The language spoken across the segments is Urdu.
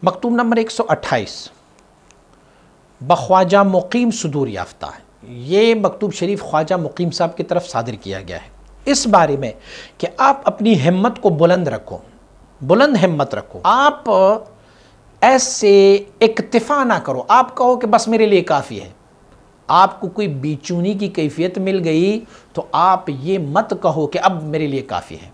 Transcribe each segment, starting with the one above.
مکتوب نمبر 128 بخواجہ مقیم صدور یافتہ ہے۔ یہ مکتوب شریف خواجہ مقیم صاحب کی طرف صادر کیا گیا ہے اس بارے میں کہ آپ اپنی ہمت کو بلند رکھو، بلند ہمت رکھو، آپ ایسے اکتفا نہ کرو، آپ کہو کہ بس میرے لیے کافی ہے۔ آپ کو کوئی بیچونی کی کیفیت مل گئی تو آپ یہ مت کہو کہ اب میرے لیے کافی ہے۔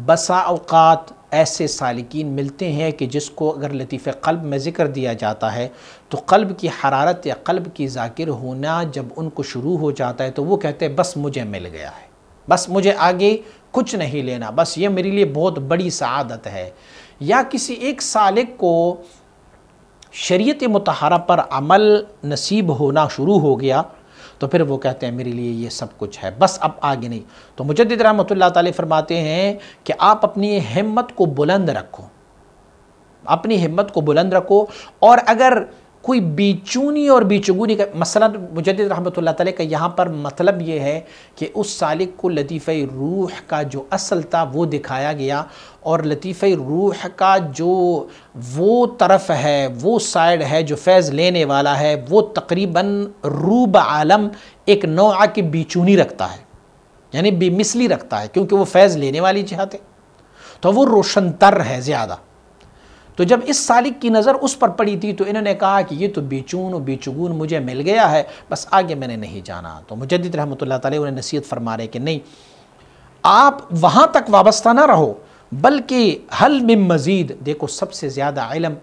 بسا اوقات ایسے سالکین ملتے ہیں کہ جس کو اگر لطیف قلب میں ذکر دیا جاتا ہے تو قلب کی حرارت یا قلب کی ذاکر ہونا جب ان کو شروع ہو جاتا ہے تو وہ کہتے ہیں بس مجھے مل گیا ہے، بس مجھے آگے کچھ نہیں لینا، بس یہ میرے لیے بہت بڑی سعادت ہے۔ یا کسی ایک سالک کو شریعت مطہرہ پر عمل نصیب ہونا شروع ہو گیا تو پھر وہ کہتے ہیں میرے لیے یہ سب کچھ ہے، بس اب آگے نہیں۔ تو مجدد رحمۃ اللہ تعالی فرماتے ہیں کہ آپ اپنی ہمت کو بلند رکھو، اپنی ہمت کو بلند رکھو، اور اگر کوئی بیچونی اور بیچگونی کا مثلا مجدد رحمۃ اللہ تعالی کا یہاں پر مطلب یہ ہے کہ اس سالک کو لطیفہ روح کا جو اصل تھا وہ دکھایا گیا، اور لطیفہ روح کا جو وہ طرف ہے، وہ سائیڈ ہے جو فیض لینے والا ہے، وہ تقریباً روب عالم ایک نوع کی بیچونی رکھتا ہے، یعنی بے مثلی رکھتا ہے، کیونکہ وہ فیض لینے والی جہت ہے تو وہ روشن تر ہے زیادہ۔ تو جب اس سالک کی نظر اس پر پڑی تھی تو انہوں نے کہا کہ یہ تو بیچون و بیچگون مجھے مل گیا ہے، بس آگے میں نے نہیں جانا۔ تو مجدد رحمۃ اللہ تعالی انہیں نصیحت فرما رہے کہ نہیں، آپ وہاں تک وابستہ نہ رہو، بلکہ حل من مزید، دیکھو سب سے زیادہ علم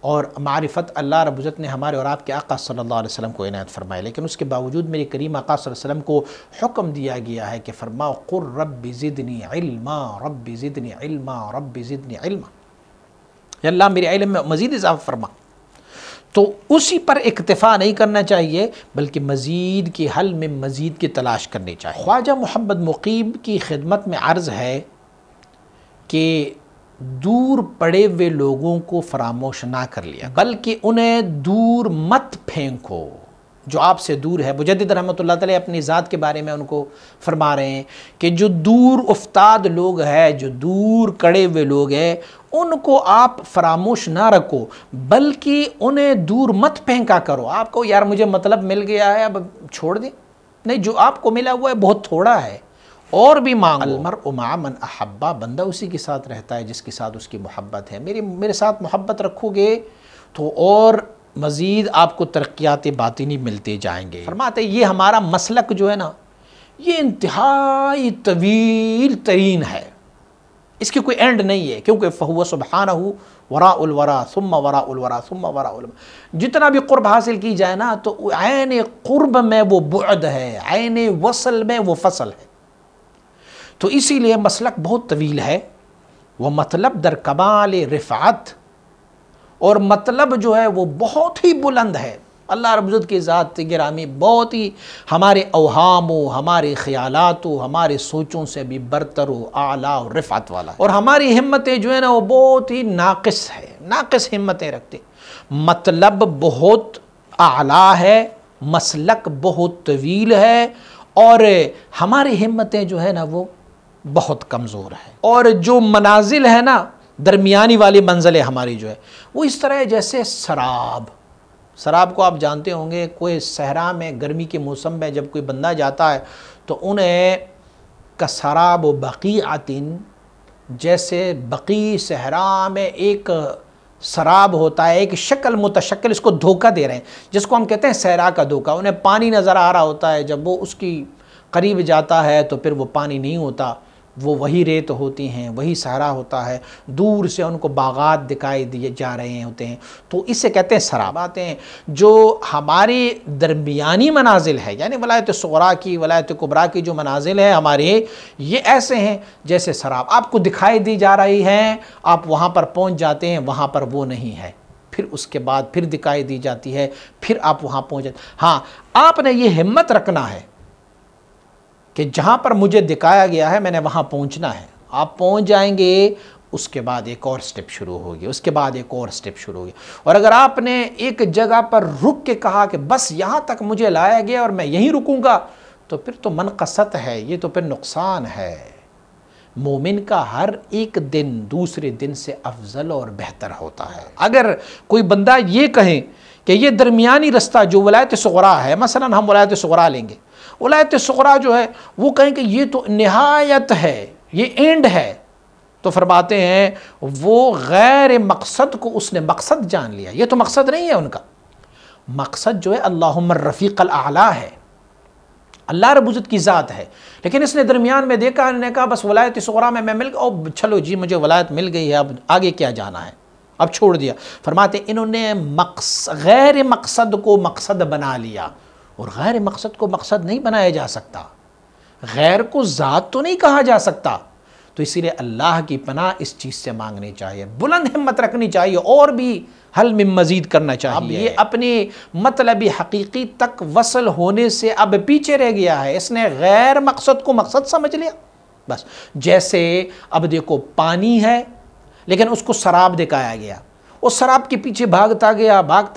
اور معرفت اللہ رب العزت نے ہمارے اور آپ کے آقا صلی اللہ علیہ وسلم کو عنایت فرمائے، لیکن اس کے باوجود میرے کریم آقا صلی اللہ علیہ وسلم کو حکم دیا گیا ہے کہ فرماؤ قل رب زدنی علما، رب زدنی علما، رب زدنی علما، یا اللہ میرے علم میں مزید اضافہ فرما۔ تو اسی پر اکتفا نہیں کرنا چاہیے بلکہ مزید کی حل میں مزید کی تلاش کرنی چاہیے۔ خواجہ محمد مقیم کی خدمت میں عرض ہے کہ دور پڑے ہوئے لوگوں کو فراموش نہ کر لیا بلکہ انہیں دور مت پھینکو جو آپ سے دور ہے۔ مجدد رحمۃ اللہ تعالی اپنی ذات کے بارے میں ان کو فرما رہے ہیں کہ جو دور افتاد لوگ ہیں، جو دور کڑے ہوئے لوگ ہیں، ان کو آپ فراموش نہ رکھو بلکہ انہیں دور مت پھینکا کرو۔ آپ کو یار مجھے مطلب مل گیا ہے اب چھوڑ دیں، نہیں، جو آپ کو ملا ہوا ہے بہت تھوڑا ہے، اور بھی مانگو۔ المرء مع من احبا، بندہ اسی کے ساتھ رہتا ہے جس کے ساتھ اس کی محبت ہے۔ میرے ساتھ محبت رکھو گے تو اور مزید آپ کو ترقیات باطنی ملتے جائیں گے۔ فرماتے ہیں یہ ہمارا مسلک جو ہے نا، یہ انتہائی طویل ترین ہے، اس کی کوئی اینڈ نہیں ہے، کیونکہ فہو سبحانہ وراء الورا ثم وراء الورا ثم وراء الورا۔ جتنا بھی قرب حاصل کی جائے نا تو عین قرب میں وہ بعد ہے، عین وصل میں وہ فصل ہے۔ تو اسی لیے مسلک بہت طویل ہے، وہ مطلب در کمال رفعت، اور مطلب جو ہے وہ بہت ہی بلند ہے۔ اللہ رب العزت کی ذات گرامی بہت ہی ہمارے اوہام و ہمارے خیالات و ہمارے سوچوں سے بھی برتر و اعلیٰ و رفعت والا ہے، اور ہماری ہمتیں جو ہے نا وہ بہت ہی ناقص ہے، ناقص ہمتیں رکھتے۔ مطلب بہت اعلیٰ ہے، مسلک بہت طویل ہے، اور ہماری ہمتیں جو ہے نا وہ بہت کمزور ہے، اور جو منازل ہے نا درمیانی والی منزلیں ہماری جو ہے وہ اس طرح ہے جیسے سراب کو آپ جانتے ہوں گے، کوئی صحرا میں گرمی کے موسم میں جب کوئی بندہ جاتا ہے تو انہیں کسراب و بقیعۃ، جیسے بقیع صحرا میں ایک سراب ہوتا ہے، ایک شکل متشکل، اس کو دھوکہ دے رہے ہیں جس کو ہم کہتے ہیں صحرا کا دھوکہ۔ انہیں پانی نظر آ رہا ہوتا ہے، جب وہ اس کی قریب جاتا ہے تو پھر وہ پانی نہیں ہوتا، وہ وہی ریت ہوتی ہیں، وہی صحرا ہوتا ہے، دور سے ان کو باغات دکھائی دیے جا رہے ہوتے ہیں، تو اسے کہتے ہیں سراب۔ آتے ہیں جو ہماری درمیانی منازل ہے، یعنی ولایت صغریٰ کی، ولایت کبریٰ کی جو منازل ہے ہمارے، یہ ایسے ہیں جیسے سراب، آپ کو دکھائی دی جا رہی ہیں، آپ وہاں پر پہنچ جاتے ہیں، وہاں پر وہ نہیں ہے، پھر اس کے بعد پھر دکھائی دی جاتی ہے، پھر آپ وہاں پہنچ جاتے ہیں۔ ہاں، آپ نے یہ ہمت رکھنا ہے کہ جہاں پر مجھے دکھایا گیا ہے میں نے وہاں پہنچنا ہے۔ آپ پہنچ جائیں گے، اس کے بعد ایک اور سٹیپ شروع ہوگی، اس کے بعد ایک اور سٹیپ شروع ہوگی۔ اور اگر آپ نے ایک جگہ پر رک کے کہا کہ بس یہاں تک مجھے لایا گیا اور میں یہیں رکوں گا، تو پھر تو منقصت ہے، یہ تو پھر نقصان ہے۔ مومن کا ہر ایک دن دوسرے دن سے افضل اور بہتر ہوتا ہے۔ اگر کوئی بندہ یہ کہیں کہ یہ درمیانی رستہ جو ولایت صغریٰ ہے، مثلا ہم ولایت صغریٰ لیں گے، ولایت صغریٰ جو ہے وہ کہیں کہ یہ تو نہایت ہے، یہ اینڈ ہے، تو فرماتے ہیں وہ غیر مقصد کو اس نے مقصد جان لیا۔ یہ تو مقصد نہیں ہے ان کا، مقصد جو ہے اللہم الرفیق الاعلیٰ ہے، اللہ رب العزت کی ذات ہے، لیکن اس نے درمیان میں دیکھا، انہوں نے کہا بس ولایت صغریٰ میں مل گیا، او چلو جی مجھے ولایت مل گئی ہے، اب آگے کیا جانا ہے، اب چھوڑ دیا۔ فرماتے ہیں انہوں نے غیر مقصد کو مقصد بنا لیا، اور غیر مقصد کو مقصد نہیں بنایا جا سکتا، غیر کو ذات تو نہیں کہا جا سکتا، تو اسی لیے اللہ کی پناہ اس چیز سے مانگنی چاہیے، بلند ہمت رکھنی چاہیے، اور بھی حل من مزید کرنا چاہیے۔ اب یہ اپنی مطلب حقیقی تک وصل ہونے سے اب پیچھے رہ گیا ہے، اس نے غیر مقصد کو مقصد سمجھ لیا بس۔ جیسے اب دیکھو پانی ہے لیکن اس کو سراب دکھایا گیا، اس سراب کے پیچھے بھاگتا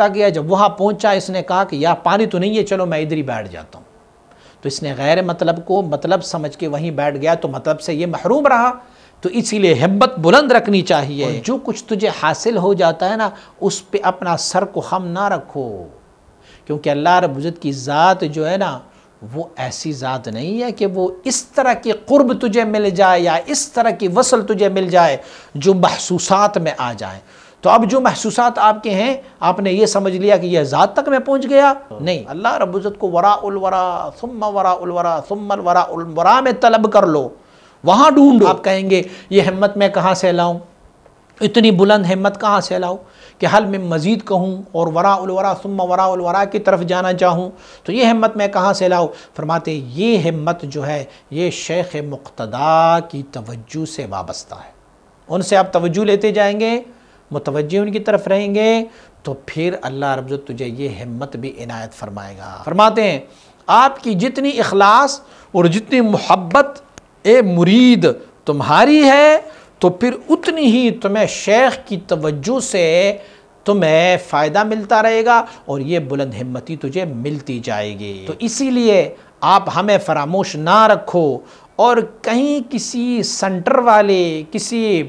گیا، جب وہاں پہنچا اس نے کہا کہ یا پانی تو نہیں ہے، چلو میں ادھر ہی بیٹھ جاتا ہوں، تو اس نے غیر مطلب کو مطلب سمجھ کے وہیں بیٹھ گیا، تو مطلب سے یہ محروم رہا۔ تو اسی لیے ہمت بلند رکھنی چاہیے، اور جو کچھ تجھے حاصل ہو جاتا ہے نا اس پہ اپنا سر کو خم نہ رکھو، کیونکہ اللہ رب العزت کی ذات جو ہے نا وہ ایسی ذات نہیں ہے کہ وہ اس طرح کی قرب تجھے مل جائے یا اس طرح کی وصل تجھے مل جائے جو محسوسات میں آ جائیں۔ تو اب جو محسوسات آپ کے ہیں، آپ نے یہ سمجھ لیا کہ یہ ذات تک میں پہنچ گیا، نہیں، اللہ رب العزت کو وراء الورا ثم وراء الورا ثم وراء الورا میں طلب کر لو، وہاں ڈھونڈو۔ آپ کہیں گے یہ ہمت میں کہاں سے لاؤں، اتنی بلند ہمت کہاں سے لاؤں کہ حل میں مزید کہوں اور وراء الورا ثم وراء الورا کی طرف جانا چاہوں، تو یہ ہمت میں کہاں سے لاؤں؟ فرماتے یہ ہمت جو ہے یہ شیخ مقتدیٰ کی توجہ سے وابستہ ہے، ان سے آپ توجہ لیتے جائیں گے، متوجہ ان کی طرف رہیں گے، تو پھر اللہ رب العزت تجھے یہ ہمت بھی عنایت فرمائے گا۔ فرماتے ہیں آپ کی جتنی اخلاص اور جتنی محبت اے مرید تمہاری ہے، تو پھر اتنی ہی تمہیں شیخ کی توجہ سے تمہیں فائدہ ملتا رہے گا، اور یہ بلند ہمتی تجھے ملتی جائے گی۔ تو اسی لیے آپ ہمیں فراموش نہ رکھو، اور کہیں کسی سنٹر والے کسی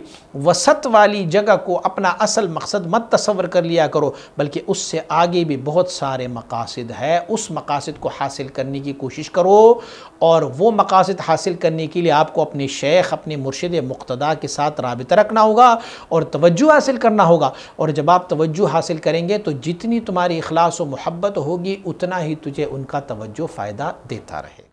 وسط والی جگہ کو اپنا اصل مقصد مت تصور کر لیا کرو، بلکہ اس سے آگے بھی بہت سارے مقاصد ہے، اس مقاصد کو حاصل کرنے کی کوشش کرو، اور وہ مقاصد حاصل کرنے کے لیے آپ کو اپنے شیخ اپنے مرشد مقتدیٰ کے ساتھ رابطہ رکھنا ہوگا اور توجہ حاصل کرنا ہوگا، اور جب آپ توجہ حاصل کریں گے تو جتنی تمہاری اخلاص و محبت ہوگی اتنا ہی تجھے ان کا توجہ فائدہ دیتا رہے۔